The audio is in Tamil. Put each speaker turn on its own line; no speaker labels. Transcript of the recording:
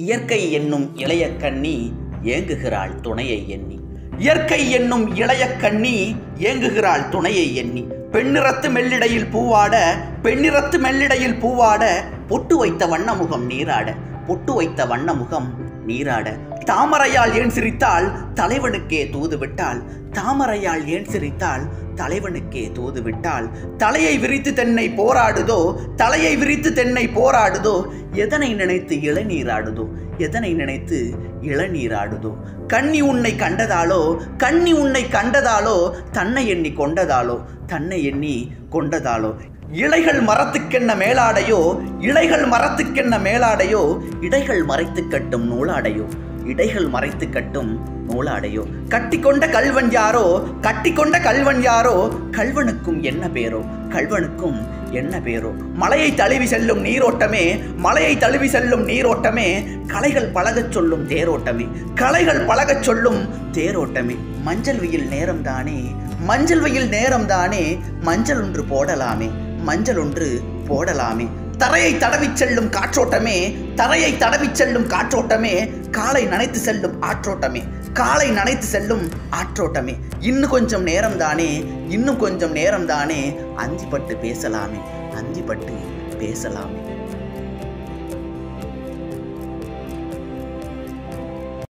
இயற்கை என்னும் இளைய கண்ணி ஏங்குகிறாள் துணையை எண்ணி. இயற்கை என்னும் இளைய கண்ணி ஏங்குகிறாள் துணையை எண்ணி. பெண்ணிறத்து மெல்லிடையில் பூவாட, பெண்ணிறத்து மெல்லிடையில் பூவாட, பொட்டு வைத்த வண்ணமுகம் நீராட, பொட்டு வைத்த வண்ணமுகம் நீராட. தாமரையால் ஏன் சிரித்தாள் தலைவனுக்கே தூது விட்டாள், தாமரையால் ஏன் சிரித்தாள் தலைவனுக்கே தூது விட்டாள். தலையை விரித்து தென்னை போராடுதோ, தலையை விரித்து தென்னை போராடுதோ, எதனை நினைத்து இளநீராடுதோ, எதனை நினைத்து இளநீராடுதோ. கண்ணி உன்னை கண்டதாலோ, கண்ணி உன்னை கண்டதாலோ, தன்னை எண்ணி கொண்டதாலோ, தன்னை எண்ணி கொண்டதாலோ. இலைகள் மரத்துக்கென்ன மேலாடையோ, இலைகள் மரத்துக்கென்ன மேலாடையோ, இடைகள் மறைத்து கட்டும் நூலாடையோ, இடைகள் மறைத்து கட்டும் நூலாடையோ. கட்டிக்கொண்ட கல்வன் யாரோ, கட்டிக்கொண்ட கல்வன் யாரோ, கல்வனுக்கும் என்ன பேரோ, கல்வனுக்கும் என்ன பேரோ. மலையை தழுவி செல்லும் நீரோட்டமே, மலையை தழுவி செல்லும் நீரோட்டமே, கலைகள் பழகச் சொல்லும் தேரோட்டமே, கலைகள் பழகச் சொல்லும் தேரோட்டமே. மஞ்சள் வெயில் நேரம் தானே, மஞ்சள் வெயில் நேரம் தானே, மஞ்சள் ஒன்று போடலாமே, மஞ்சள் ஒன்று போடலாமே. தரையை தடவி செல்லும் காற்றோட்டமே, தரையை தடவி செல்லும் காற்றோட்டமே, காலை நனைத்து செல்லும் ஆற்றோட்டமே, காலை நனைத்து செல்லும் ஆற்றோட்டமே. இன்னும் கொஞ்சம் நேரம் தானே, இன்னும் கொஞ்சம் நேரம் தானே, அந்திப்பட்டு பேசலாமே, அந்திப்பட்டு பேசலாமே.